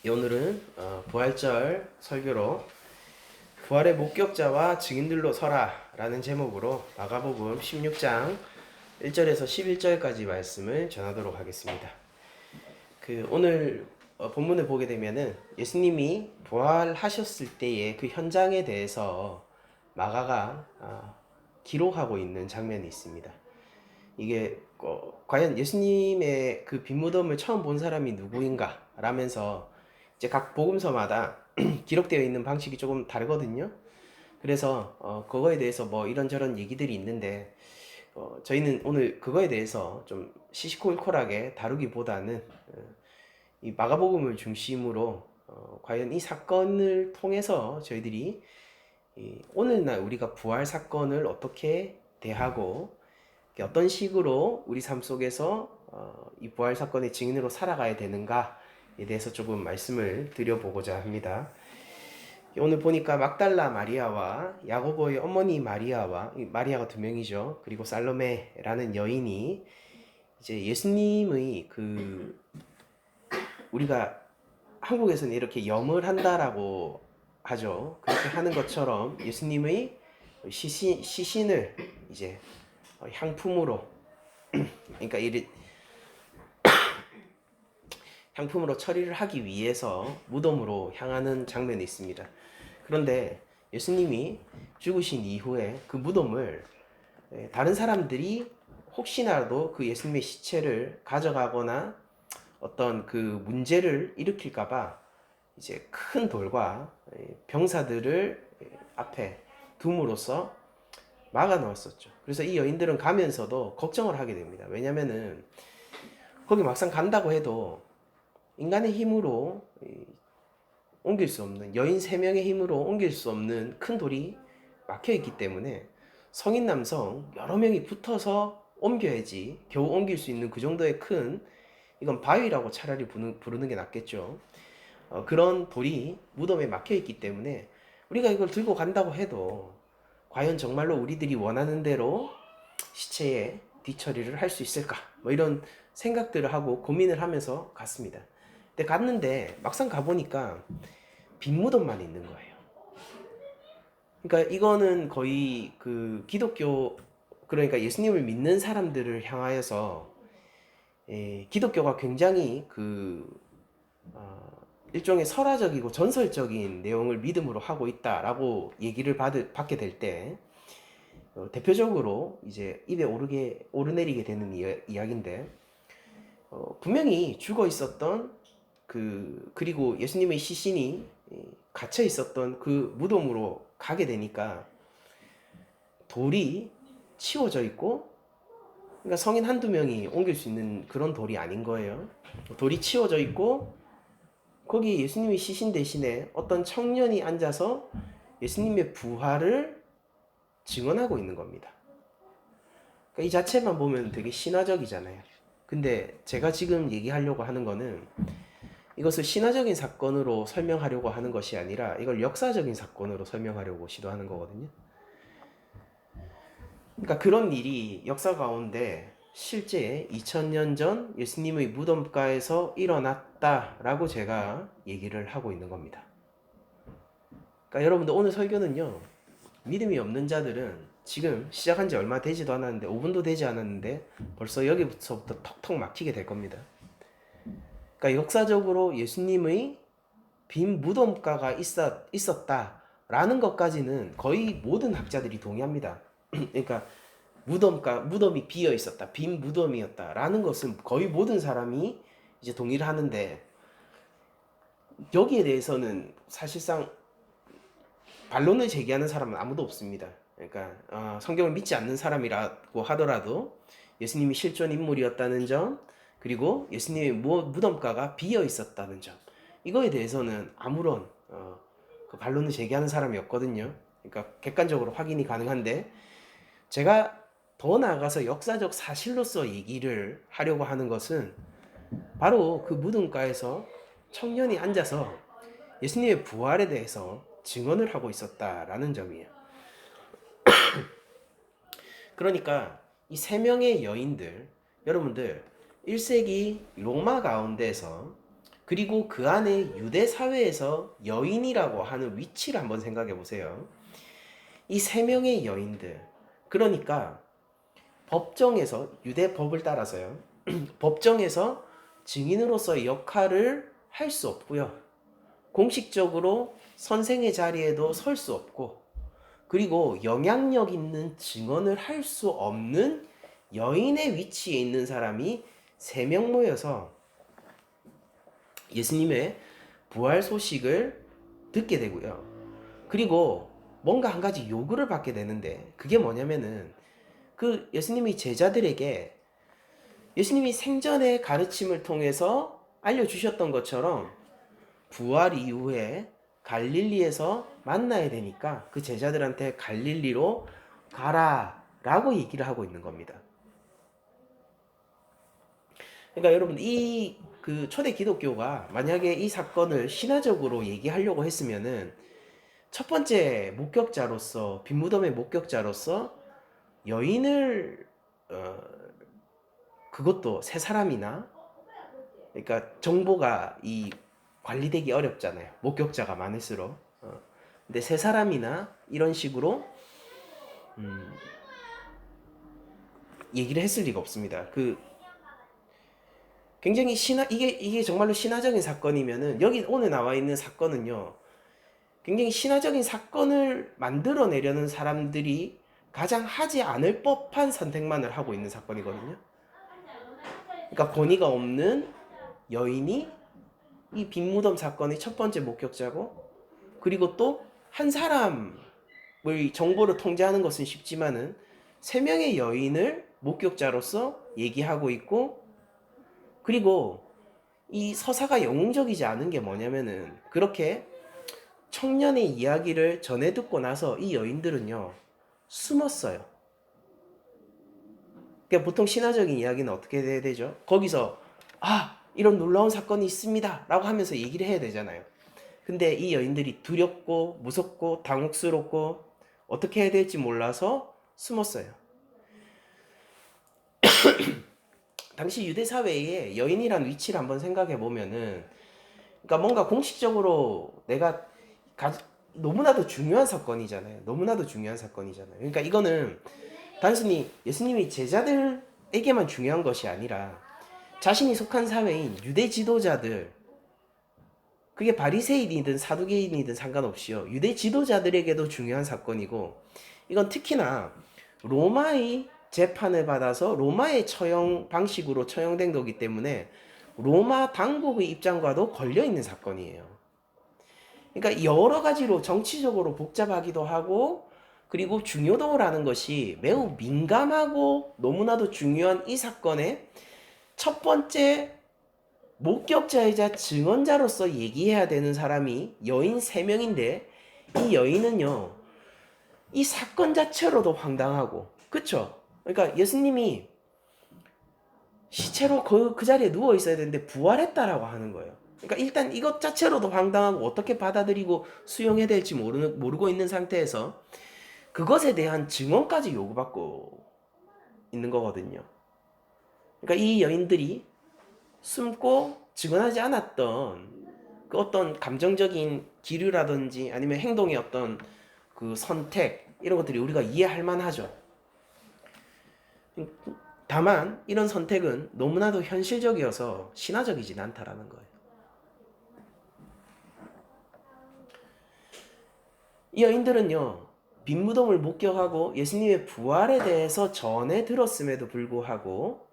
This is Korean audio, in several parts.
오늘은 부활절 설교로 부활의 목격자와 증인들로 서라 라는 제목으로 마가복음 16장 1절에서 11절까지 말씀을 전하도록 하겠습니다. 오늘 본문을 보게 되면은 예수님이 부활하셨을 때의 그 현장에 대해서 마가가 기록하고 있는 장면이 있습니다. 이게 과연 예수님의 그 빈무덤을 처음 본 사람이 누구인가 라면서 이제 각 복음서마다 기록되어 있는 방식이 조금 다르거든요. 그래서 그거에 대해서 뭐 이런저런 얘기들이 있는데 저희는 오늘 그거에 대해서 좀 시시콜콜하게 다루기보다는 이 마가복음을 중심으로 과연 이 사건을 통해서 저희들이 오늘날 우리가 부활 사건을 어떻게 대하고 어떤 식으로 우리 삶 속에서 이 부활 사건의 증인으로 살아가야 되는가에 대해서 조금 말씀을 드려보고자 합니다. 오늘 보니까 막달라 마리아와 야고보의 어머니 마리아와, 마리아가 두 명이죠. 그리고 살로메라는 여인이 이제 예수님의 우리가 한국에서는 이렇게 염을 한다라고 하죠. 그렇게 하는 것처럼 예수님의 시신을 이제 향품으로 그러니까 향품으로 처리를 하기 위해서 무덤으로 향하는 장면이 있습니다. 그런데 예수님이 죽으신 이후에 그 무덤을 다른 사람들이 혹시나도 그 예수님의 시체를 가져가거나 어떤 그 문제를 일으킬까봐 이제 큰 돌과 병사들을 앞에 둠으로써 막아 놓았었죠. 그래서 이 여인들은 가면서도 걱정을 하게 됩니다. 왜냐면은 거기 막상 간다고 해도 인간의 힘으로 옮길 수 없는, 여인 3명의 힘으로 옮길 수 없는 큰 돌이 막혀 있기 때문에 성인 남성 여러 명이 붙어서 옮겨야지 겨우 옮길 수 있는 그 정도의 이건 바위라고 차라리 부르는 게 낫겠죠. 그런 돌이 무덤에 막혀 있기 때문에 우리가 이걸 들고 간다고 해도 과연 정말로 우리들이 원하는 대로 시체에 뒤처리를 할 수 있을까? 뭐 이런 생각들을 하고 고민을 하면서 갔습니다. 근데 갔는데 막상 가보니까 빈 무덤만 있는 거예요. 그러니까 이거는 거의 그러니까 예수님을 믿는 사람들을 향하여서 기독교가 굉장히 일종의 설화적이고 전설적인 내용을 믿음으로 하고 있다라고 얘기를 받게 될 때 대표적으로 이제 입에 오르내리게 되는 이야기인데 분명히 죽어 있었던 그리고 예수님의 시신이 갇혀 있었던 그 무덤으로 가게 되니까 돌이 치워져 있고, 그러니까 성인 한두 명이 옮길 수 있는 그런 돌이 아닌 거예요. 돌이 치워져 있고 거기 예수님의 시신 대신에 어떤 청년이 앉아서 예수님의 부활을 증언하고 있는 겁니다. 그러니까 이 자체만 보면 되게 신화적이잖아요. 근데 제가 지금 얘기하려고 하는 거는 이것을 신화적인 사건으로 설명하려고 하는 것이 아니라 이걸 역사적인 사건으로 설명하려고 시도하는 거거든요. 그러니까 그런 일이 역사 가운데 실제 2000년 전 예수님의 무덤가에서 일어났다라고 제가 얘기를 하고 있는 겁니다. 그러니까 여러분들 오늘 설교는요, 믿음이 없는 자들은 지금 시작한 지 얼마 되지도 않았는데 5분도 되지 않았는데 벌써 여기서부터 턱턱 막히게 될 겁니다. 그러니까 역사적으로 예수님의 빈 무덤가가 있었다라는 것까지는 거의 모든 학자들이 동의합니다. 그러니까 무덤이 비어 있었다, 빈 무덤이었다라는 것은 거의 모든 사람이 이제 동의를 하는데 여기에 대해서는 사실상 반론을 제기하는 사람은 아무도 없습니다. 그러니까 성경을 믿지 않는 사람이라고 하더라도 예수님이 실존 인물이었다는 점, 그리고 예수님의 무덤가가 비어 있었다는 점, 이거에 대해서는 아무런 그 반론을 제기하는 사람이 없거든요. 그러니까 객관적으로 확인이 가능한데 제가 더 나아가서 역사적 사실로서 얘기를 하려고 하는 것은 바로 그 무덤가에서 청년이 앉아서 예수님의 부활에 대해서 증언을 하고 있었다라는 점이에요. 그러니까 이 3명의 여인들, 여러분들 1세기 로마 가운데서 그리고 그 안에 유대 사회에서 여인이라고 하는 위치를 한번 생각해 보세요. 이 세 명의 여인들, 그러니까 법정에서, 유대 법을 따라서요, 법정에서 증인으로서의 역할을 할 수 없고요. 공식적으로 선생의 자리에도 설 수 없고, 그리고 영향력 있는 증언을 할 수 없는 여인의 위치에 있는 사람이 3명 모여서 예수님의 부활 소식을 듣게 되고요. 그리고 뭔가 한 가지 요구를 받게 되는데, 그게 뭐냐면은 그 예수님이 제자들에게 예수님이 생전의 가르침을 통해서 알려주셨던 것처럼 부활 이후에 갈릴리에서 만나야 되니까 그 제자들한테 갈릴리로 가라 라고 얘기를 하고 있는 겁니다. 그러니까 여러분, 이 그 초대 기독교가 만약에 이 사건을 신화적으로 얘기하려고 했으면은 첫 번째 목격자로서, 빈무덤의 목격자로서 여인을 그것도 세 사람이나, 그러니까 정보가 이 관리되기 어렵잖아요. 목격자가 많을수록. 근데 세 사람이나 이런 식으로 얘기를 했을 리가 없습니다. 그 굉장히 이게 정말로 신화적인 사건이면은, 여기 오늘 나와 있는 사건은요, 굉장히 신화적인 사건을 만들어내려는 사람들이 가장 하지 않을 법한 선택만을 하고 있는 사건이거든요. 그러니까 권위가 없는 여인이 이 빈무덤 사건의 첫 번째 목격자고, 그리고 또 한 사람의 정보를 통제하는 것은 쉽지만은 3명의 여인을 목격자로서 얘기하고 있고, 그리고 이 서사가 영웅적이지 않은 게 뭐냐면은, 그렇게 청년의 이야기를 전해 듣고 나서 이 여인들은요, 숨었어요. 그러니까 보통 신화적인 이야기는 어떻게 해야 되죠? 거기서 이런 놀라운 사건이 있습니다 라고 하면서 얘기를 해야 되잖아요. 근데 이 여인들이 두렵고 무섭고 당혹스럽고 어떻게 해야 될지 몰라서 숨었어요. 당시 유대 사회에 여인이란 위치를 한번 생각해 보면은, 그러니까 뭔가 공식적으로 내가 너무나도 중요한 사건이잖아요. 너무나도 중요한 사건이잖아요. 그러니까 이거는 단순히 예수님이 제자들에게만 중요한 것이 아니라 자신이 속한 사회인 유대 지도자들, 그게 바리새인이든 사두개인이든 상관없이요, 유대 지도자들에게도 중요한 사건이고, 이건 특히나 로마의 재판을 받아서 로마의 처형 방식으로 처형된 거기 때문에 로마 당국의 입장과도 걸려있는 사건이에요. 그러니까 여러 가지로 정치적으로 복잡하기도 하고, 그리고 중요도라는 것이 매우 민감하고 너무나도 중요한 이 사건의 첫 번째 목격자이자 증언자로서 얘기해야 되는 사람이 여인 3명인데, 이 여인은요, 이 사건 자체로도 황당하고, 그쵸? 그러니까 예수님이 시체로 그 자리에 누워 있어야 되는데 부활했다라고 하는 거예요. 그러니까 일단 이것 자체로도 황당하고 어떻게 받아들이고 수용해야 될지 모르고 있는 상태에서 그것에 대한 증언까지 요구받고 있는 거거든요. 그러니까 이 여인들이 숨고 증언하지 않았던 그 어떤 감정적인 기류라든지 아니면 행동의 어떤 그 선택, 이런 것들이 우리가 이해할 만하죠. 다만 이런 선택은 너무나도 현실적이어서 신화적이진 않다라는 거예요. 이 여인들은요, 빈무덤을 목격하고 예수님의 부활에 대해서 전해 들었음에도 불구하고,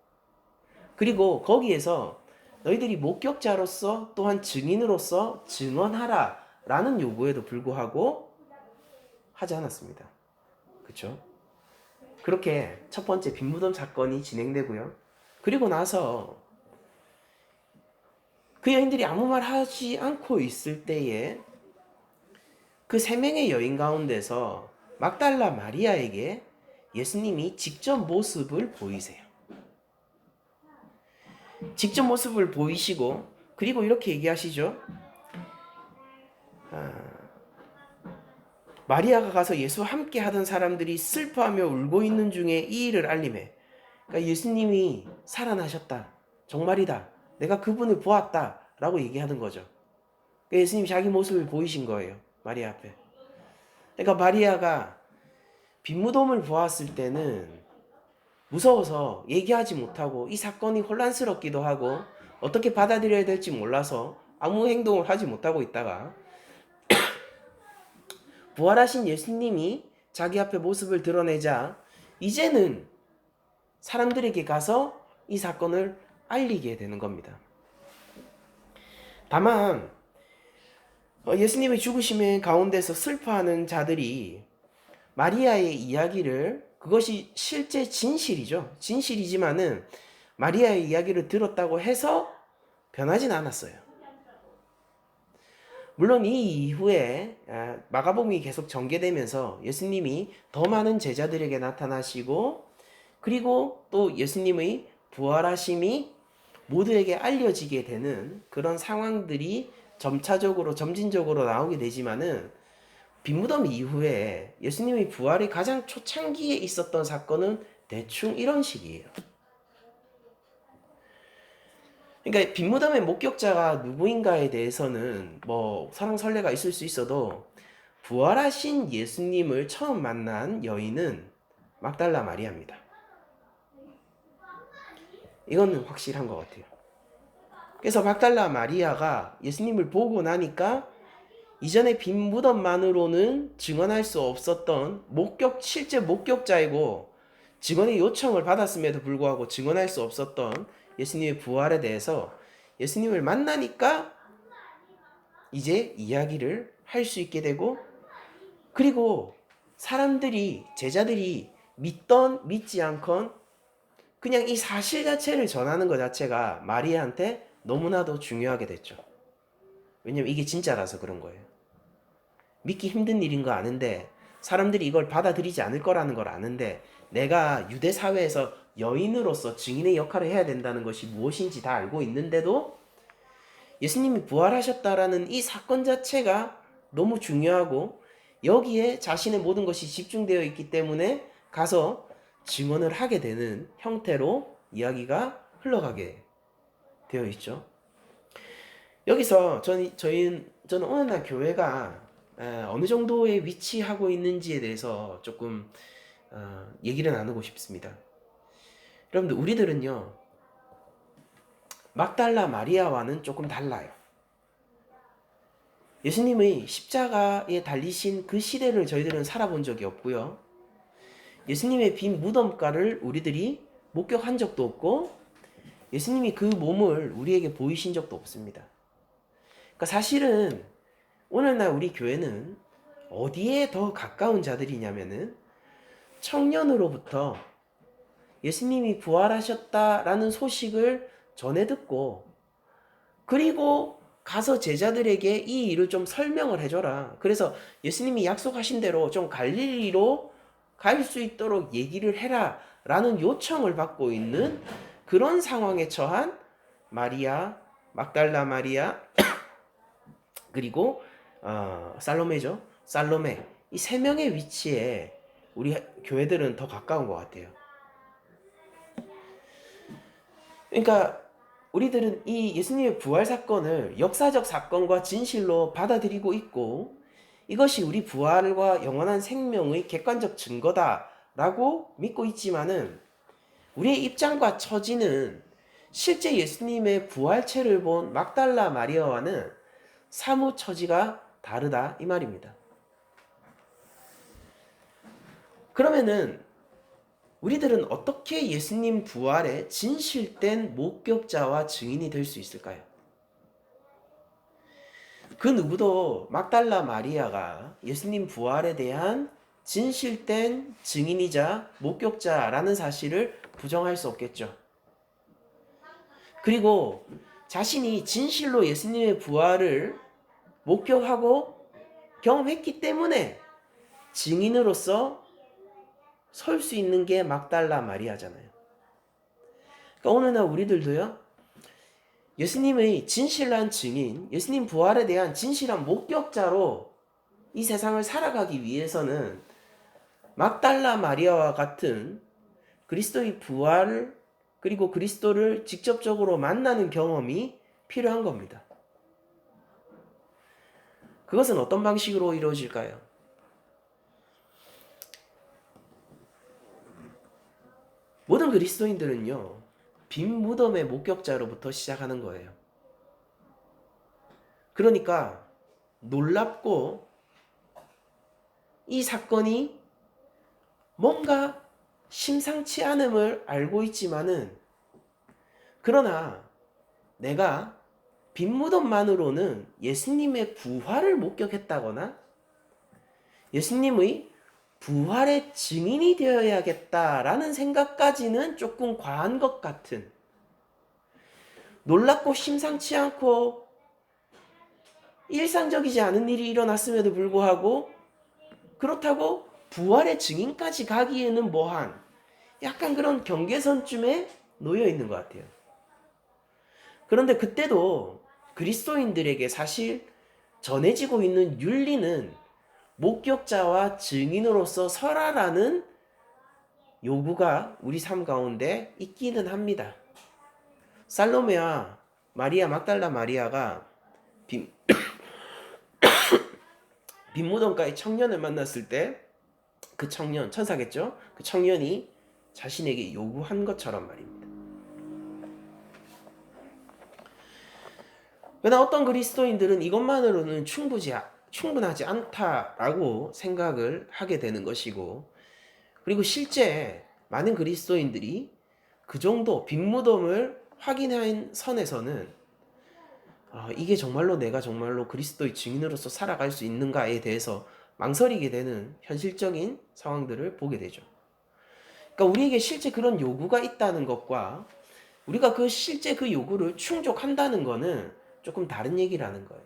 그리고 거기에서 너희들이 목격자로서 또한 증인으로서 증언하라 라는 요구에도 불구하고 하지 않았습니다. 그렇죠? 그렇게 첫 번째 빈무덤 사건이 진행되고요. 그리고 나서 그 여인들이 아무 말 하지 않고 있을 때에 그 3명의 여인 가운데서 막달라 마리아에게 예수님이 직접 모습을 보이세요. 직접 모습을 보이시고, 그리고 이렇게 얘기하시죠. 마리아가 가서 예수와 함께 하던 사람들이 슬퍼하며 울고 있는 중에 이 일을 알림해. 그러니까 예수님이 살아나셨다, 정말이다, 내가 그분을 보았다 라고 얘기하는 거죠. 예수님이 자기 모습을 보이신 거예요. 마리아 앞에. 그러니까 마리아가 빈무덤을 보았을 때는 무서워서 얘기하지 못하고 이 사건이 혼란스럽기도 하고 어떻게 받아들여야 될지 몰라서 아무 행동을 하지 못하고 있다가 부활하신 예수님이 자기 앞에 모습을 드러내자 이제는 사람들에게 가서 이 사건을 알리게 되는 겁니다. 다만 예수님의 죽으심의 가운데서 슬퍼하는 자들이 마리아의 이야기를, 그것이 실제 진실이죠. 진실이지만은 마리아의 이야기를 들었다고 해서 변하진 않았어요. 물론 이 이후에 마가복음이 계속 전개되면서 예수님이 더 많은 제자들에게 나타나시고 그리고 또 예수님의 부활하심이 모두에게 알려지게 되는 그런 상황들이 점차적으로 점진적으로 나오게 되지만은 빈무덤 이후에 예수님의 부활이 가장 초창기에 있었던 사건은 대충 이런 식이에요. 그러니까 빈무덤의 목격자가 누구인가에 대해서는 뭐 설왕설래가 있을 수 있어도 부활하신 예수님을 처음 만난 여인은 막달라 마리아입니다. 이건 확실한 것 같아요. 그래서 막달라 마리아가 예수님을 보고 나니까 이전에 빈 무덤만으로는 증언할 수 없었던 실제 목격자이고 증언의 요청을 받았음에도 불구하고 증언할 수 없었던 예수님의 부활에 대해서 예수님을 만나니까 이제 이야기를 할 수 있게 되고, 그리고 사람들이, 제자들이 믿던 믿지 않건 그냥 이 사실 자체를 전하는 것 자체가 마리아한테 너무나도 중요하게 됐죠. 왜냐면 이게 진짜라서 그런 거예요. 믿기 힘든 일인 거 아는데, 사람들이 이걸 받아들이지 않을 거라는 걸 아는데, 내가 유대 사회에서 여인으로서 증인의 역할을 해야 된다는 것이 무엇인지 다 알고 있는데도 예수님이 부활하셨다라는 이 사건 자체가 너무 중요하고 여기에 자신의 모든 것이 집중되어 있기 때문에 가서 증언을 하게 되는 형태로 이야기가 흘러가게 되어 있죠. 여기서 저는 어느 날 교회가 어느 정도에 위치하고 있는지에 대해서 조금 얘기를 나누고 싶습니다. 여러분들, 우리들은요, 막달라 마리아와는 조금 달라요. 예수님의 십자가에 달리신 그 시대를 저희들은 살아본 적이 없고요. 예수님의 빈 무덤가를 우리들이 목격한 적도 없고 예수님이 그 몸을 우리에게 보이신 적도 없습니다. 그러니까 사실은 오늘날 우리 교회는 어디에 더 가까운 자들이냐면은 청년으로부터 예수님이 부활하셨다라는 소식을 전해 듣고 그리고 가서 제자들에게 이 일을 좀 설명을 해줘라. 그래서 예수님이 약속하신 대로 좀 갈릴리로 갈 수 있도록 얘기를 해라 라는 요청을 받고 있는 그런 상황에 처한 마리아, 막달라 마리아, 그리고 살로메죠. 살로메. 이 세 명의 위치에 우리 교회들은 더 가까운 것 같아요. 그러니까 우리들은 이 예수님의 부활 사건을 역사적 사건과 진실로 받아들이고 있고 이것이 우리 부활과 영원한 생명의 객관적 증거다라고 믿고 있지만은 우리의 입장과 처지는 실제 예수님의 부활체를 본 막달라 마리아와는 사뭇 처지가 다르다 이 말입니다. 그러면은 우리들은 어떻게 예수님 부활의 진실된 목격자와 증인이 될 수 있을까요? 그 누구도 막달라 마리아가 예수님 부활에 대한 진실된 증인이자 목격자라는 사실을 부정할 수 없겠죠. 그리고 자신이 진실로 예수님의 부활을 목격하고 경험했기 때문에 증인으로서 설 수 있는 게 막달라 마리아잖아요. 그러니까 오늘날 우리들도요, 예수님의 진실한 증인, 예수님 부활에 대한 진실한 목격자로 이 세상을 살아가기 위해서는 막달라 마리아와 같은 그리스도의 부활을 그리고 그리스도를 직접적으로 만나는 경험이 필요한 겁니다. 그것은 어떤 방식으로 이루어질까요? 모든 그리스도인들은요, 빈 무덤의 목격자로부터 시작하는 거예요. 그러니까 놀랍고 이 사건이 뭔가 심상치 않음을 알고 있지만은, 그러나 내가 빈 무덤만으로는 예수님의 부활을 목격했다거나 예수님의 부활의 증인이 되어야겠다라는 생각까지는 조금 과한 것 같은, 놀랍고 심상치 않고 일상적이지 않은 일이 일어났음에도 불구하고 그렇다고 부활의 증인까지 가기에는 뭐한, 약간 그런 경계선쯤에 놓여 있는 것 같아요. 그런데 그때도 그리스도인들에게 사실 전해지고 있는 윤리는 목격자와 증인으로서 설하라는 요구가 우리 삶 가운데 있기는 합니다. 살로메와 마리아 막달라 마리아가 빈 무덤가의 청년을 만났을 때 그 청년, 천사겠죠? 그 청년이 자신에게 요구한 것처럼 말입니다. 그러나 어떤 그리스도인들은 이것만으로는 충분하지 않다라고 생각을 하게 되는 것이고, 그리고 실제 많은 그리스도인들이 그 정도 빈 무덤을 확인한 선에서는 이게 정말로 내가 정말로 그리스도의 증인으로서 살아갈 수 있는가에 대해서 망설이게 되는 현실적인 상황들을 보게 되죠. 그러니까 우리에게 실제 그런 요구가 있다는 것과 우리가 실제 그 요구를 충족한다는 것은 조금 다른 얘기라는 거예요.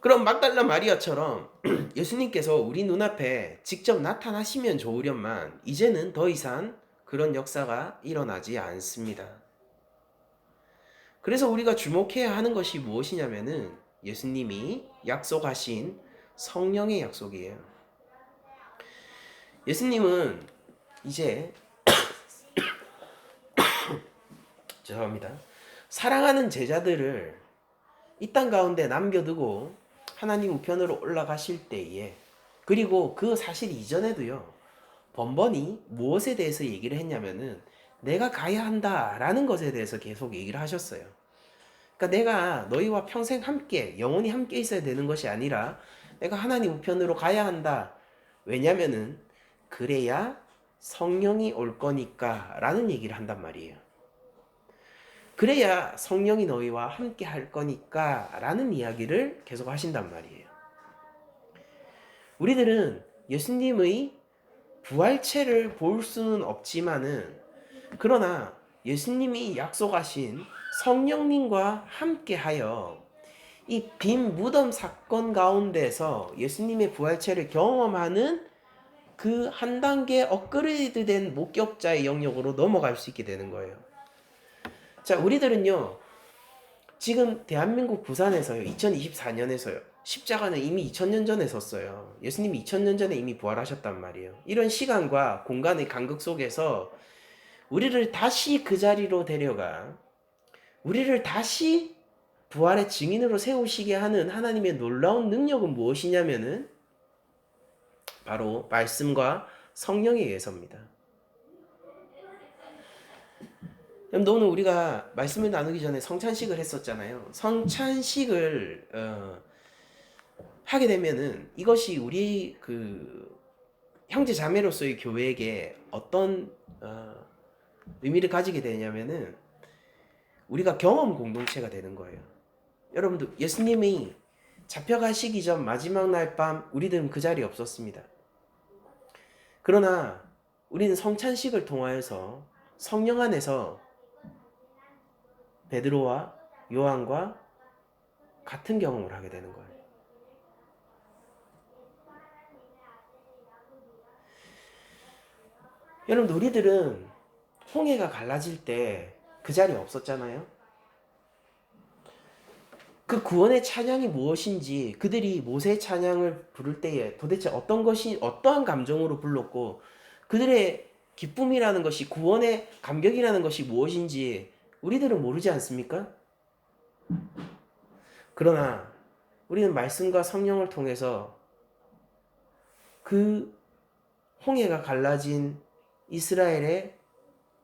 그럼 막달라 마리아처럼 예수님께서 우리 눈앞에 직접 나타나시면 좋으련만 이제는 더 이상 그런 역사가 일어나지 않습니다. 그래서 우리가 주목해야 하는 것이 무엇이냐면은 예수님이 약속하신 성령의 약속이에요. 예수님은 이제 죄송합니다. 사랑하는 제자들을 이 땅 가운데 남겨두고 하나님 우편으로 올라가실 때에, 그리고 그 사실 이전에도요, 번번이 무엇에 대해서 얘기를 했냐면은 내가 가야 한다라는 것에 대해서 계속 얘기를 하셨어요. 그러니까 내가 너희와 평생 함께 영원히 함께 있어야 되는 것이 아니라 내가 하나님 우편으로 가야 한다. 왜냐면은 그래야 성령이 올 거니까 라는 얘기를 한단 말이에요. 그래야 성령이 너희와 함께 할 거니까 라는 이야기를 계속 하신단 말이에요. 우리들은 예수님의 부활체를 볼 수는 없지만은, 그러나 예수님이 약속하신 성령님과 함께하여 이 빈 무덤 사건 가운데서 예수님의 부활체를 경험하는 그 한 단계 업그레이드된 목격자의 영역으로 넘어갈 수 있게 되는 거예요. 자, 우리들은요, 지금 대한민국 부산에서요, 2024년에서요, 십자가는 이미 2000년 전에 섰어요. 예수님이 2000년 전에 이미 부활하셨단 말이에요. 이런 시간과 공간의 간극 속에서 우리를 다시 그 자리로 데려가 우리를 다시 부활의 증인으로 세우시게 하는 하나님의 놀라운 능력은 무엇이냐면은 바로 말씀과 성령에 의해서입니다. 오늘 우리가 말씀을 나누기 전에 성찬식을 했었잖아요. 성찬식을 하게 되면은 이것이 우리 형제 자매로서의 교회에게 어떤 의미를 가지게 되냐면은 우리가 경험 공동체가 되는 거예요. 여러분들, 예수님이 잡혀가시기 전 마지막 날 밤 우리들은 그 자리에 없었습니다. 그러나 우리는 성찬식을 통하여서 성령 안에서 베드로와 요한과 같은 경험을 하게 되는 거예요. 여러분, 우리들은 홍해가 갈라질 때 그 자리에 없었잖아요. 그 구원의 찬양이 무엇인지, 그들이 모세의 찬양을 부를 때에 도대체 어떠한 감정으로 불렀고, 그들의 기쁨이라는 것이, 구원의 감격이라는 것이 무엇인지 우리들은 모르지 않습니까? 그러나 우리는 말씀과 성령을 통해서 그 홍해가 갈라진 이스라엘의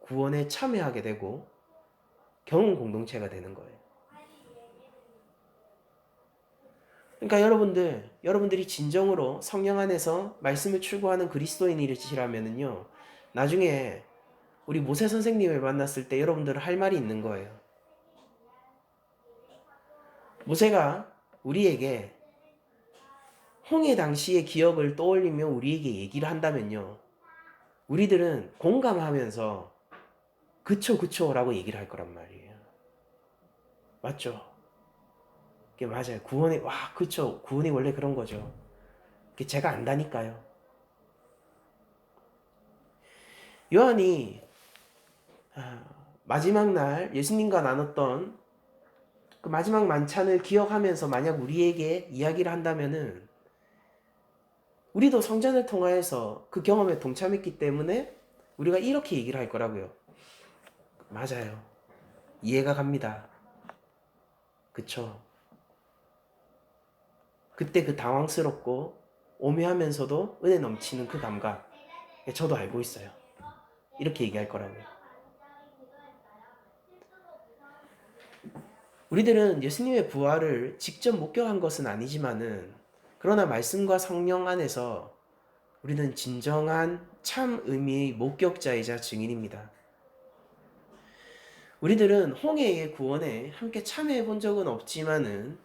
구원에 참여하게 되고 경험 공동체가 되는 거예요. 그러니까 여러분들이 진정으로 성령 안에서 말씀을 출구하는 그리스도인이시라면요, 나중에 우리 모세 선생님을 만났을 때 여러분들은 할 말이 있는 거예요. 모세가 우리에게 홍해 당시의 기억을 떠올리며 우리에게 얘기를 한다면요, 우리들은 공감하면서 그쵸 라고 얘기를 할 거란 말이에요. 맞죠? 그게 맞아요. 구원이, 그쵸. 구원이 원래 그런 거죠. 그게 제가 안다니까요. 요한이 마지막 날 예수님과 나눴던 그 마지막 만찬을 기억하면서 만약 우리에게 이야기를 한다면은 우리도 성전을 통하여서 그 경험에 동참했기 때문에 우리가 이렇게 얘기를 할 거라고요. 맞아요. 이해가 갑니다. 그쵸? 그때 그 당황스럽고 오묘하면서도 은혜 넘치는 그 감각, 저도 알고 있어요. 이렇게 얘기할 거라고요. 우리들은 예수님의 부활을 직접 목격한 것은 아니지만은, 그러나 말씀과 성령 안에서 우리는 진정한 참 의미의 목격자이자 증인입니다. 우리들은 홍해의 구원에 함께 참여해 본 적은 없지만은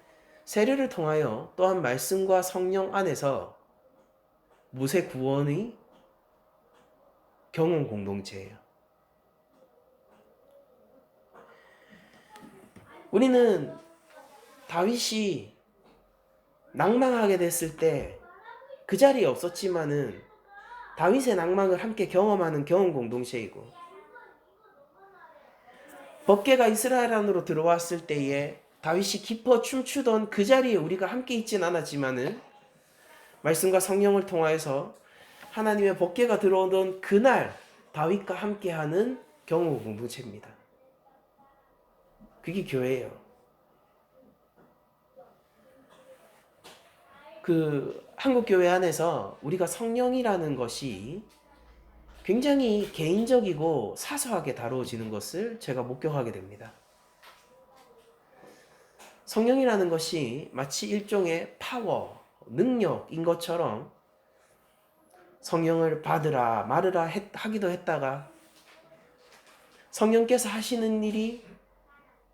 세례를 통하여 또한 말씀과 성령 안에서 모세 구원의 경험 공동체예요. 우리는 다윗이 낭망하게 됐을 때 그 자리에 없었지만은 다윗의 낭망을 함께 경험하는 경험 공동체이고, 법궤가 이스라엘 안으로 들어왔을 때에 다윗이 기뻐 춤추던 그 자리에 우리가 함께 있진 않았지만은 말씀과 성령을 통하여서 하나님의 법궤가 들어오던 그날 다윗과 함께하는 경험 공동체입니다. 그게 교회예요. 그 한국교회 안에서 우리가 성령이라는 것이 굉장히 개인적이고 사소하게 다루어지는 것을 제가 목격하게 됩니다. 성령이라는 것이 마치 일종의 파워, 능력인 것처럼 성령을 받으라 말으라 하기도 했다가, 성령께서 하시는 일이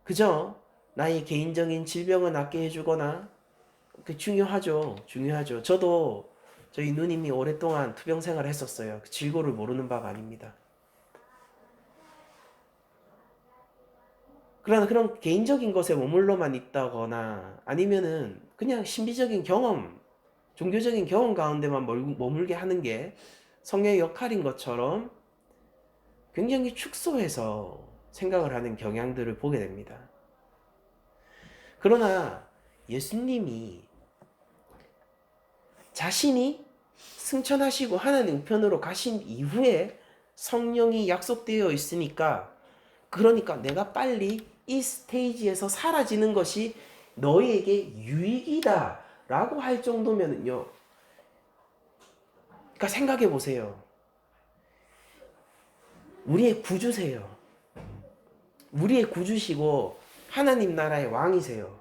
그저 나의 개인적인 질병을 낫게 해주거나, 중요하죠. 저도 저희 누님이 오랫동안 투병 생활을 했었어요. 그 질고를 모르는 바가 아닙니다. 그러나 그런 개인적인 것에 머물러만 있다거나 아니면은 그냥 신비적인 경험, 종교적인 경험 가운데만 머물게 하는 게 성령의 역할인 것처럼 굉장히 축소해서 생각을 하는 경향들을 보게 됩니다. 그러나 예수님이 자신이 승천하시고 하나님 우편으로 가신 이후에 성령이 약속되어 있으니까, 그러니까 내가 빨리 이 스테이지에서 사라지는 것이 너희에게 유익이다 라고 할 정도면은요, 그러니까 생각해 보세요. 우리의 구주세요. 우리의 구주시고 하나님 나라의 왕이세요.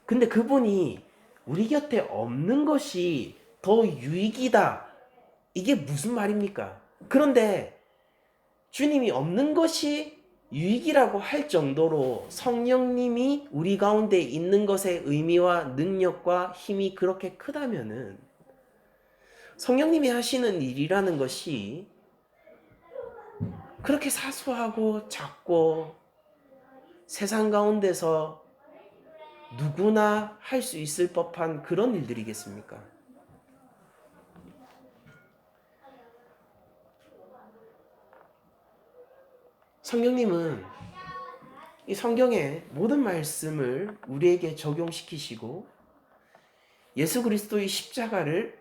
근데 그분이 우리 곁에 없는 것이 더 유익이다, 이게 무슨 말입니까? 그런데 주님이 없는 것이 유익이라고 할 정도로 성령님이 우리 가운데 있는 것의 의미와 능력과 힘이 그렇게 크다면은, 성령님이 하시는 일이라는 것이 그렇게 사소하고 작고 세상 가운데서 누구나 할 수 있을 법한 그런 일들이겠습니까? 성령님은 이 성경의 모든 말씀을 우리에게 적용시키시고 예수 그리스도의 십자가를,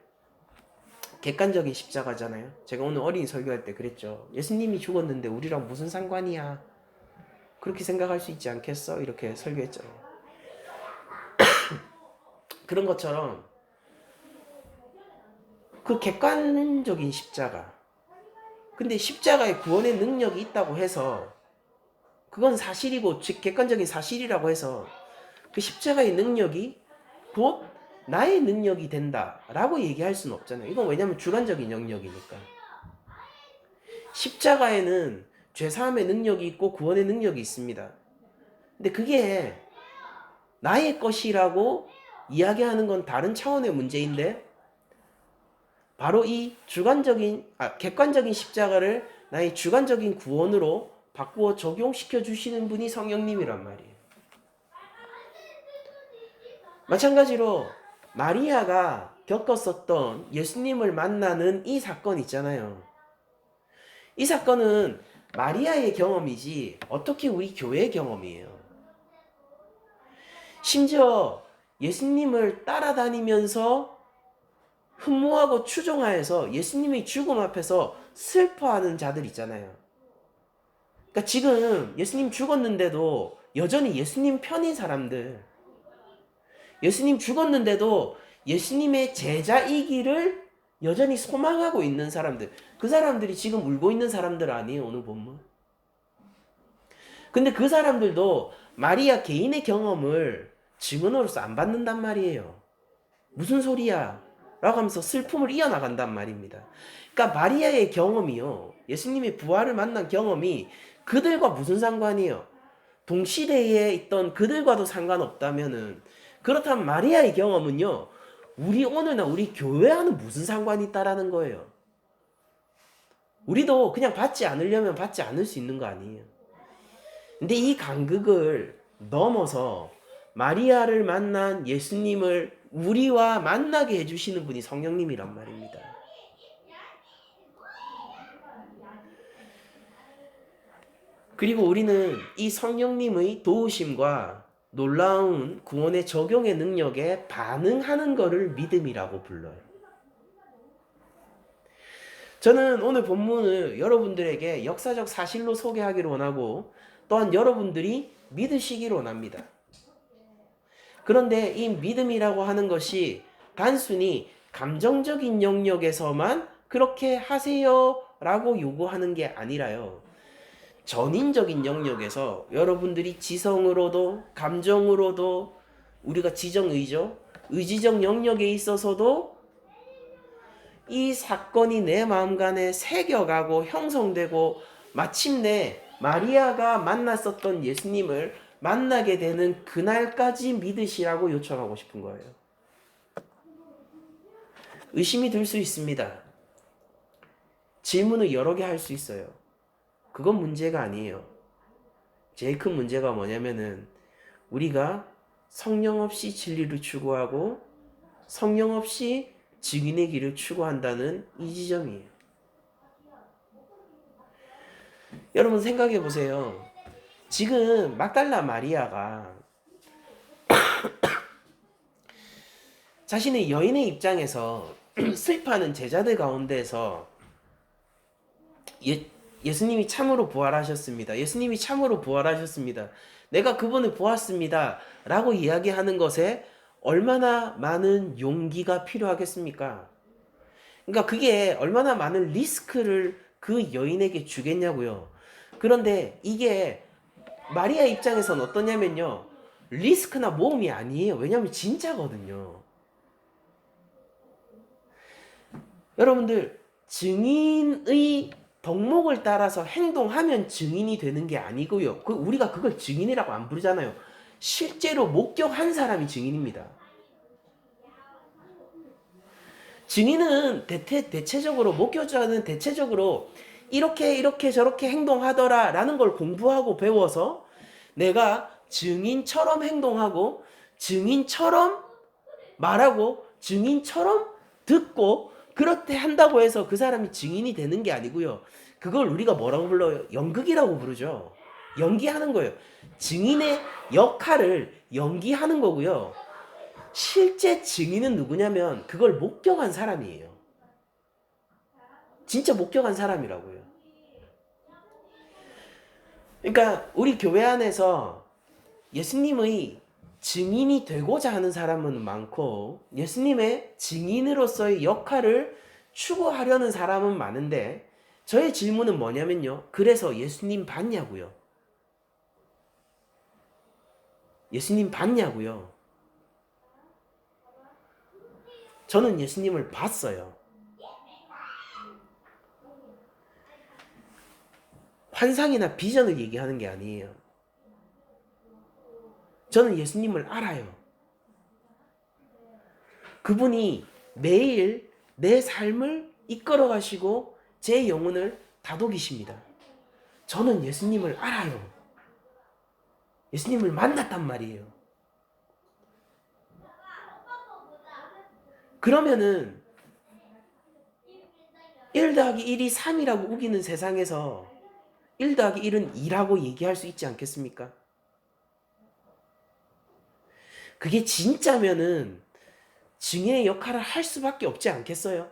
객관적인 십자가잖아요. 제가 오늘 어린이 설교할 때 그랬죠. 예수님이 죽었는데 우리랑 무슨 상관이야? 그렇게 생각할 수 있지 않겠어? 이렇게 설교했잖아요. 그런 것처럼 그 객관적인 십자가, 근데 십자가에 구원의 능력이 있다고 해서 그건 사실이고 객관적인 사실이라고 해서 그 십자가의 능력이 곧 나의 능력이 된다라고 얘기할 수는 없잖아요. 이건 왜냐하면 주관적인 영역이니까. 십자가에는 죄사함의 능력이 있고 구원의 능력이 있습니다. 근데 그게 나의 것이라고 이야기하는 건 다른 차원의 문제인데, 바로 이 객관적인 십자가를 나의 주관적인 구원으로 바꾸어 적용시켜 주시는 분이 성령님이란 말이에요. 마찬가지로 마리아가 겪었었던 예수님을 만나는 이 사건 있잖아요. 이 사건은 마리아의 경험이지 어떻게 우리 교회의 경험이에요. 심지어 예수님을 따라다니면서 흠모하고 추종하여서 예수님의 죽음 앞에서 슬퍼하는 자들 있잖아요. 그러니까 지금 예수님 죽었는데도 여전히 예수님 편인 사람들, 예수님 죽었는데도 예수님의 제자이기를 여전히 소망하고 있는 사람들, 그 사람들이 지금 울고 있는 사람들 아니에요, 오늘 본문. 근데 그 사람들도 마리아 개인의 경험을 증언으로서 안 받는단 말이에요. 무슨 소리야? 라고 하면서 슬픔을 이어나간단 말입니다. 그러니까 마리아의 경험이요, 예수님의 부활을 만난 경험이 그들과 무슨 상관이에요? 동시대에 있던 그들과도 상관없다면은, 그렇다면 마리아의 경험은요, 우리 오늘날 우리 교회와는 무슨 상관이 있다라는 거예요. 우리도 그냥 받지 않으려면 받지 않을 수 있는 거 아니에요. 근데 이 간극을 넘어서 마리아를 만난 예수님을 우리와 만나게 해주시는 분이 성령님이란 말입니다. 그리고 우리는 이 성령님의 도우심과 놀라운 구원의 적용의 능력에 반응하는 것을 믿음이라고 불러요. 저는 오늘 본문을 여러분들에게 역사적 사실로 소개하기를 원하고, 또한 여러분들이 믿으시기를 원합니다. 그런데 이 믿음이라고 하는 것이 단순히 감정적인 영역에서만 그렇게 하세요 라고 요구하는 게 아니라요, 전인적인 영역에서 여러분들이 지성으로도 감정으로도, 우리가 지정의죠, 의지적 영역에 있어서도 이 사건이 내 마음간에 새겨가고 형성되고 마침내 마리아가 만났었던 예수님을 만나게 되는 그날까지 믿으시라고 요청하고 싶은 거예요. 의심이 들 수 있습니다. 질문을 여러 개 할 수 있어요. 그건 문제가 아니에요. 제일 큰 문제가 뭐냐면은 우리가 성령 없이 진리를 추구하고 성령 없이 증인의 길을 추구한다는 이 지점이에요. 여러분 생각해 보세요. 지금 막달라 마리아가 자신의 여인의 입장에서 슬퍼하는 제자들 가운데서 예수님이 참으로 부활하셨습니다. 예수님이 참으로 부활하셨습니다. 내가 그분을 보았습니다. 라고 이야기하는 것에 얼마나 많은 용기가 필요하겠습니까? 그러니까 그게 얼마나 많은 리스크를 그 여인에게 주겠냐고요. 그런데 이게 마리아 입장에서는 어떠냐면요, 리스크나 모험이 아니에요. 왜냐하면 진짜거든요. 여러분들, 증인의 덕목을 따라서 행동하면 증인이 되는 게 아니고요. 우리가 그걸 증인이라고 안 부르잖아요. 실제로 목격한 사람이 증인입니다. 증인은 대체적으로, 목격자는 대체적으로 이렇게 저렇게 행동하더라 라는 걸 공부하고 배워서 내가 증인처럼 행동하고 증인처럼 말하고 증인처럼 듣고 그렇게 한다고 해서 그 사람이 증인이 되는 게 아니고요. 그걸 우리가 뭐라고 불러요? 연극이라고 부르죠. 연기하는 거예요. 증인의 역할을 연기하는 거고요. 실제 증인은 누구냐면 그걸 목격한 사람이에요. 진짜 목격한 사람이라고요. 그러니까 우리 교회 안에서 예수님의 증인이 되고자 하는 사람은 많고 예수님의 증인으로서의 역할을 추구하려는 사람은 많은데 저의 질문은 뭐냐면요. 그래서 예수님 봤냐고요. 예수님 봤냐고요. 저는 예수님을 봤어요. 환상이나 비전을 얘기하는 게 아니에요. 저는 예수님을 알아요. 그분이 매일 내 삶을 이끌어 가시고 제 영혼을 다독이십니다. 저는 예수님을 알아요. 예수님을 만났단 말이에요. 그러면은 1 더하기 1이 3이라고 우기는 세상에서 1 더하기 1은 2라고 얘기할 수 있지 않겠습니까? 그게 진짜면은 증인의 역할을 할 수밖에 없지 않겠어요?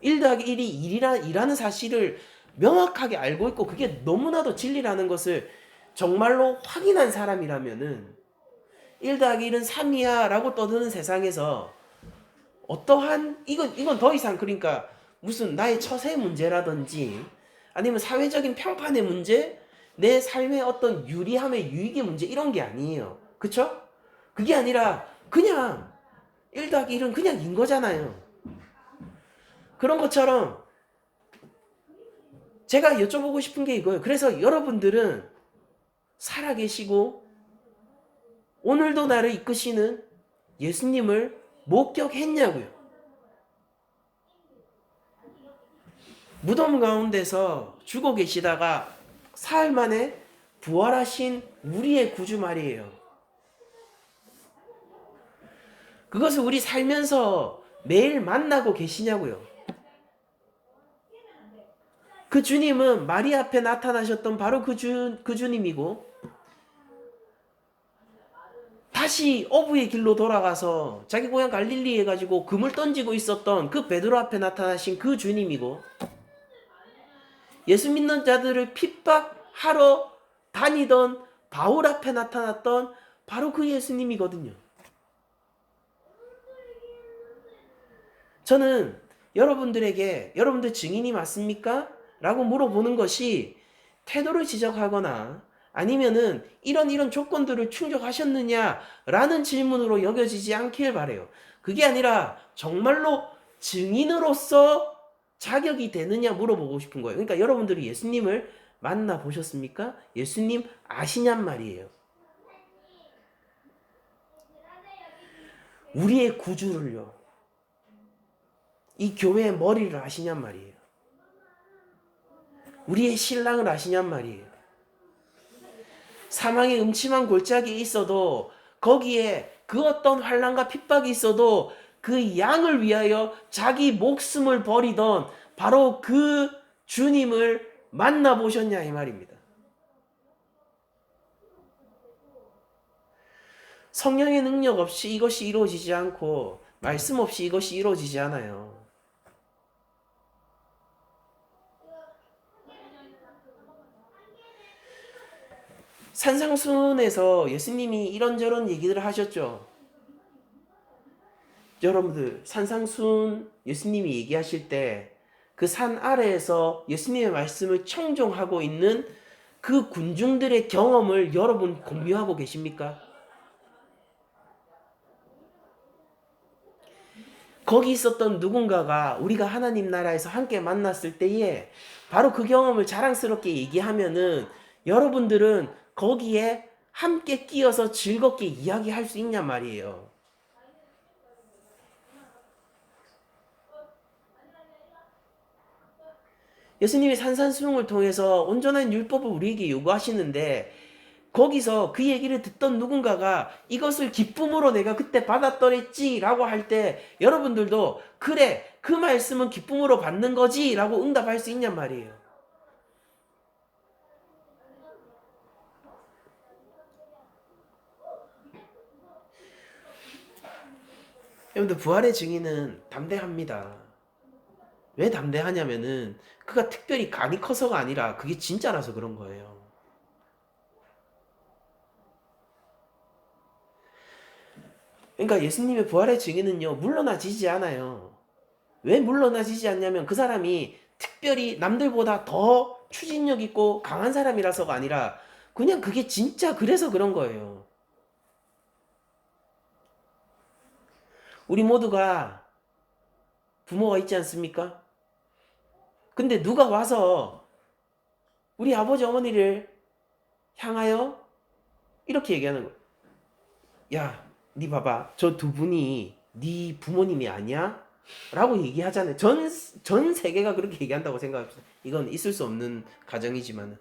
1 더하기 1이 2라는 사실을 명확하게 알고 있고 그게 너무나도 진리라는 것을 정말로 확인한 사람이라면은 1 더하기 1은 3이야 라고 떠드는 세상에서 어떠한 이건 더 이상 그러니까 무슨 나의 처세 문제라든지 아니면 사회적인 평판의 문제, 내 삶의 어떤 유리함의 유익의 문제 이런 게 아니에요. 그쵸? 그게 아니라 그냥 1 더하기 1은 그냥 인 거잖아요. 그런 것처럼 제가 여쭤보고 싶은 게 이거예요. 그래서 여러분들은 살아계시고 오늘도 나를 이끄시는 예수님을 목격했냐고요. 무덤 가운데서 죽어 계시다가 사흘 만에 부활하신 우리의 구주 말이에요. 그것을 우리 살면서 매일 만나고 계시냐고요. 그 주님은 마리아 앞에 나타나셨던 바로 그 주님이고 다시 어부의 길로 돌아가서 자기 고향 갈릴리에 가지고 금을 던지고 있었던 그 베드로 앞에 나타나신 그 주님이고 예수 믿는 자들을 핍박하러 다니던 바울 앞에 나타났던 바로 그 예수님이거든요. 저는 여러분들에게 여러분들 증인이 맞습니까? 라고 물어보는 것이 태도를 지적하거나 아니면은 이런 조건들을 충족하셨느냐라는 질문으로 여겨지지 않길 바래요. 그게 아니라 정말로 증인으로서 자격이 되느냐 물어보고 싶은 거예요. 그러니까 여러분들이 예수님을 만나 보셨습니까? 예수님 아시냔 말이에요. 우리의 구주를요. 이 교회의 머리를 아시냔 말이에요. 우리의 신랑을 아시냔 말이에요. 사망의 음침한 골짜기에 있어도 거기에 그 어떤 환난과 핍박이 있어도 그 양을 위하여 자기 목숨을 버리던 바로 그 주님을 만나보셨냐 이 말입니다. 성령의 능력 없이 이것이 이루어지지 않고 말씀 없이 이것이 이루어지지 않아요. 산상수훈에서 예수님이 이런저런 얘기들을 하셨죠. 여러분들 산상수훈 예수님이 얘기하실 때 그 산 아래에서 예수님의 말씀을 청종하고 있는 그 군중들의 경험을 여러분 공유하고 계십니까? 거기 있었던 누군가가 우리가 하나님 나라에서 함께 만났을 때에 바로 그 경험을 자랑스럽게 얘기하면은 여러분들은 거기에 함께 끼어서 즐겁게 이야기할 수 있냔 말이에요. 예수님이 산산수훈을 통해서 온전한 율법을 우리에게 요구하시는데 거기서 그 얘기를 듣던 누군가가 이것을 기쁨으로 내가 그때 받았더랬지 라고 할 때 여러분들도 그래 그 말씀은 기쁨으로 받는 거지 라고 응답할 수 있냔 말이에요. 여러분들 부활의 증인은 담대합니다. 왜 담대하냐면은 그가 특별히 간이 커서가 아니라 그게 진짜라서 그런 거예요. 그러니까 예수님의 부활의 증인은요, 물러나지지 않아요. 왜 물러나지지 않냐면 그 사람이 특별히 남들보다 더 추진력 있고 강한 사람이라서가 아니라 그냥 그게 진짜 그래서 그런 거예요. 우리 모두가 부모가 있지 않습니까? 근데 누가 와서 우리 아버지 어머니를 향하여 이렇게 얘기하는 거예요. 야, 니 봐봐. 저 두 분이 네 부모님이 아니야? 라고 얘기하잖아요. 전 세계가 그렇게 얘기한다고 생각합시다. 이건 있을 수 없는 가정이지만.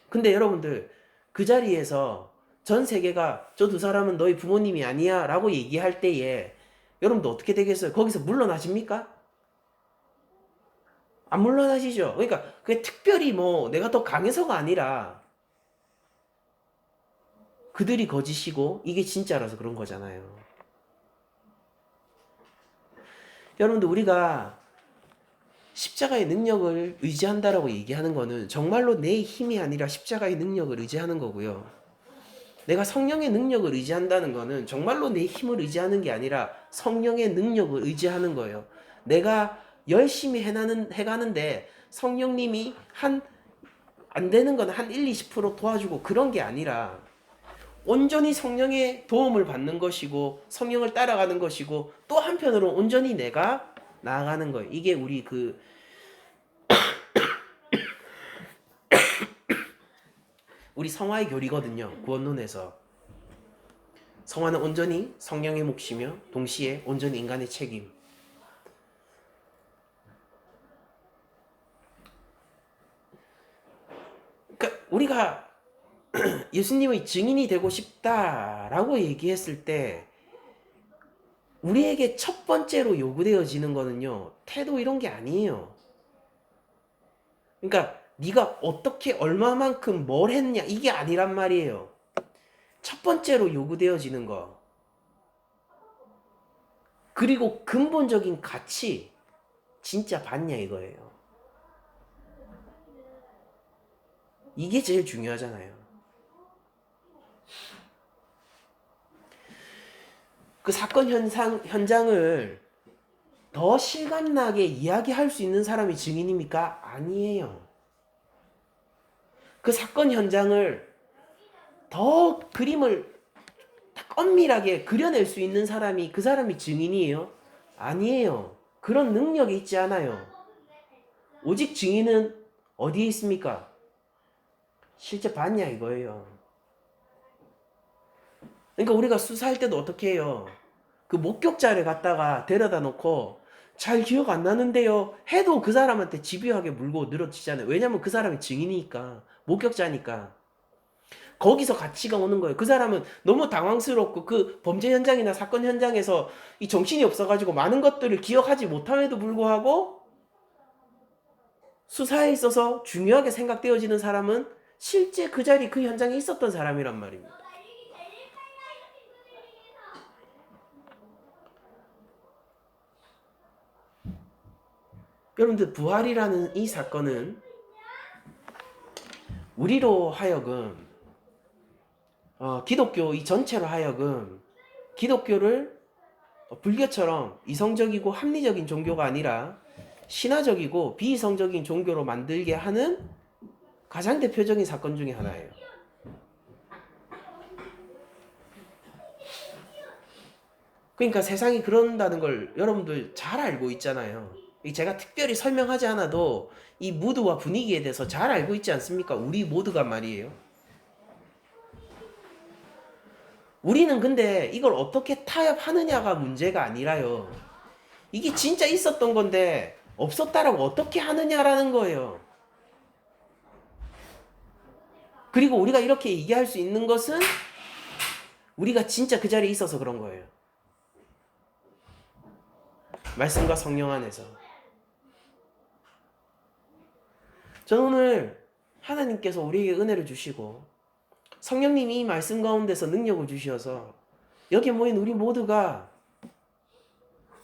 근데 여러분들, 그 자리에서 전 세계가 저 두 사람은 너희 부모님이 아니야 라고 얘기할 때에 여러분들 어떻게 되겠어요? 거기서 물러나십니까? 안 물러나시죠? 그러니까 그게 특별히 뭐 내가 더 강해서가 아니라 그들이 거짓이고 이게 진짜라서 그런 거잖아요. 여러분들 우리가 십자가의 능력을 의지한다라고 얘기하는 거는 정말로 내 힘이 아니라 십자가의 능력을 의지하는 거고요. 내가 성령의 능력을 의지한다는 거는 정말로 내 힘을 의지하는 게 아니라 성령의 능력을 의지하는 거예요. 내가 열심히 해가는데 성령님이 안 되는 건 한 1, 20% 도와주고 그런 게 아니라 온전히 성령의 도움을 받는 것이고 성령을 따라가는 것이고 또 한편으로 온전히 내가 나아가는 거예요. 이게 우리 우리 성화의 교리거든요. 구원론에서 성화는 온전히 성령의 몫이며 동시에 온전히 인간의 책임. 그러니까 우리가 예수님의 증인이 되고 싶다라고 얘기했을 때 우리에게 첫 번째로 요구되어지는 거는요, 태도 이런 게 아니에요. 그러니까 네가 어떻게 얼마만큼 뭘 했냐 이게 아니란 말이에요. 첫 번째로 요구되어지는 거. 그리고 근본적인 가치 진짜 받냐 이거예요. 이게 제일 중요하잖아요. 그 사건 현장을 더 실감나게 이야기할 수 있는 사람이 증인입니까? 아니에요. 그 사건 현장을 더 그림을 딱 엄밀하게 그려낼 수 있는 사람이 그 사람이 증인이에요? 아니에요. 그런 능력이 있지 않아요. 오직 증인은 어디에 있습니까? 실제 봤냐 이거예요. 그러니까 우리가 수사할 때도 어떻게 해요? 그 목격자를 갖다가 데려다 놓고 잘 기억 안 나는데요 해도 그 사람한테 집요하게 물고 늘어지잖아요. 왜냐면 그 사람이 증인이니까, 목격자니까. 거기서 가치가 오는 거예요. 그 사람은 너무 당황스럽고 그 범죄 현장이나 사건 현장에서 이 정신이 없어가지고 많은 것들을 기억하지 못함에도 불구하고 수사에 있어서 중요하게 생각되어지는 사람은 실제 그 자리 그 현장에 있었던 사람이란 말입니다. 여러분들 부활이라는 이 사건은 우리로 하여금 기독교 이 전체로 하여금 기독교를 불교처럼 이성적이고 합리적인 종교가 아니라 신화적이고 비이성적인 종교로 만들게 하는 가장 대표적인 사건 중에 하나예요. 그러니까 세상이 그런다는 걸 여러분들 잘 알고 있잖아요. 제가 특별히 설명하지 않아도 이 무드와 분위기에 대해서 잘 알고 있지 않습니까? 우리 모두가 말이에요. 우리는 근데 이걸 어떻게 타협하느냐가 문제가 아니라요. 이게 진짜 있었던 건데 없었다라고 어떻게 하느냐라는 거예요. 그리고 우리가 이렇게 얘기할 수 있는 것은 우리가 진짜 그 자리에 있어서 그런 거예요. 말씀과 성령 안에서. 저는 오늘 하나님께서 우리에게 은혜를 주시고 성령님이 이 말씀 가운데서 능력을 주셔서 여기 모인 우리 모두가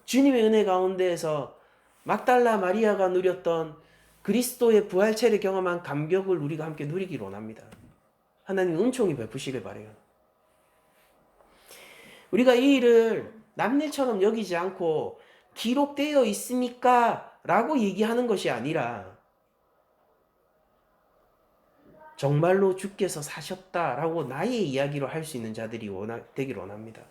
주님의 은혜 가운데에서 막달라 마리아가 누렸던 그리스도의 부활체를 경험한 감격을 우리가 함께 누리기를 원합니다. 하나님 은총이 베푸시길 바라요. 우리가 이 일을 남일처럼 여기지 않고 기록되어 있습니까? 라고 얘기하는 것이 아니라 정말로 주께서 사셨다라고 나의 이야기로 할 수 있는 자들이 되기를 원합니다.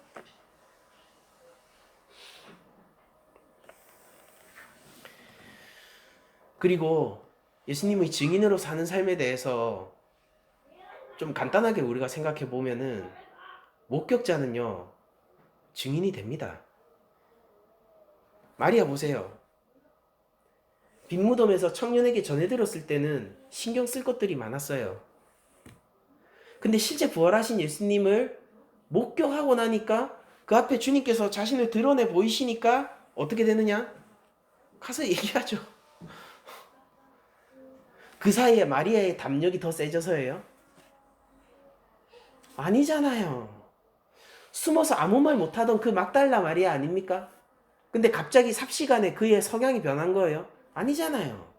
그리고 예수님의 증인으로 사는 삶에 대해서 좀 간단하게 우리가 생각해 보면은 목격자는요, 증인이 됩니다. 마리아 보세요. 빈무덤에서 청년에게 전해들었을 때는 신경 쓸 것들이 많았어요. 근데 실제 부활하신 예수님을 목격하고 나니까 그 앞에 주님께서 자신을 드러내 보이시니까 어떻게 되느냐? 가서 얘기하죠. 그 사이에 마리아의 담력이 더 세져서예요? 아니잖아요. 숨어서 아무 말 못하던 그 막달라 마리아 아닙니까? 근데 갑자기 삽시간에 그의 성향이 변한 거예요? 아니잖아요.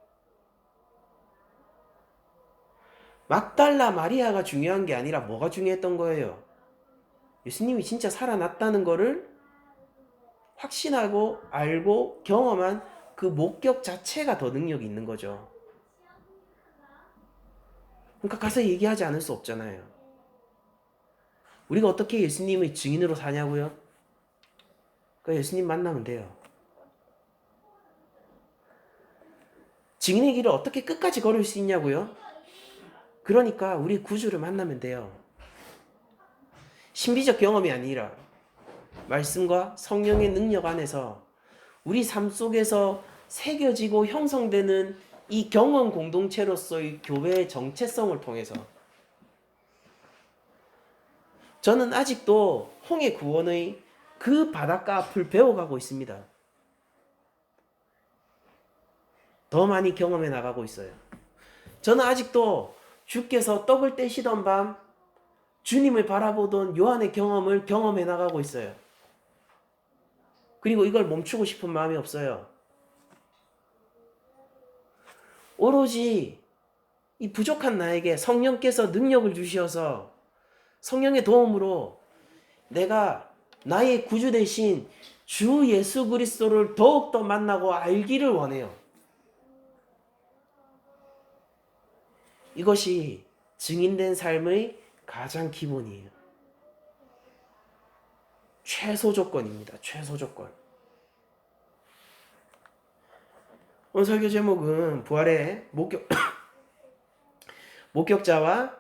막달라 마리아가 중요한 게 아니라 뭐가 중요했던 거예요? 예수님이 진짜 살아났다는 거를 확신하고 알고 경험한 그 목격 자체가 더 능력이 있는 거죠. 그러니까 가서 얘기하지 않을 수 없잖아요. 우리가 어떻게 예수님의 증인으로 사냐고요? 그러니까 예수님 만나면 돼요. 증인의 길을 어떻게 끝까지 걸을 수 있냐고요? 그러니까 우리 구주를 만나면 돼요. 신비적 경험이 아니라 말씀과 성령의 능력 안에서 우리 삶 속에서 새겨지고 형성되는 이 경험 공동체로서의 교회의 정체성을 통해서 저는 아직도 홍해 구원의 그 바닷가 앞을 배워가고 있습니다. 더 많이 경험해 나가고 있어요. 저는 아직도 주께서 떡을 떼시던 밤 주님을 바라보던 요한의 경험을 경험해 나가고 있어요. 그리고 이걸 멈추고 싶은 마음이 없어요. 오로지 이 부족한 나에게 성령께서 능력을 주셔서 성령의 도움으로 내가 나의 구주 대신 주 예수 그리스도를 더욱더 만나고 알기를 원해요. 이것이 증인된 삶의 가장 기본이에요. 최소 조건입니다. 최소 조건. 오늘 설교 제목은 부활의 목격자와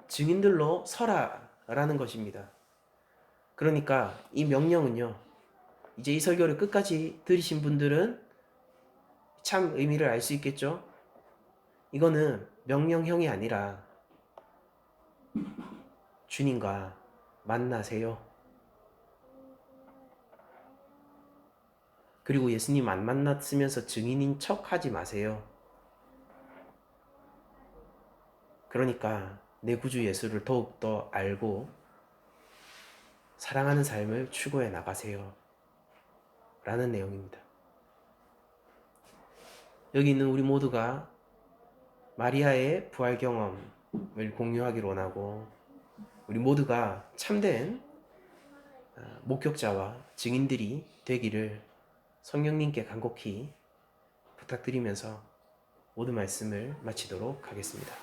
증인들로 서라라는 것입니다. 그러니까 이 명령은요, 이제 이 설교를 끝까지 들으신 분들은 참 의미를 알 수 있겠죠? 이거는 명령형이 아니라 주님과 만나세요. 그리고 예수님 안 만났으면서 증인인 척 하지 마세요. 그러니까 내 구주 예수를 더욱더 알고 사랑하는 삶을 추구해 나가세요. 라는 내용입니다. 여기 있는 우리 모두가 마리아의 부활 경험을 공유하기를 원하고 우리 모두가 참된 목격자와 증인들이 되기를 성령님께 간곡히 부탁드리면서 모든 말씀을 마치도록 하겠습니다.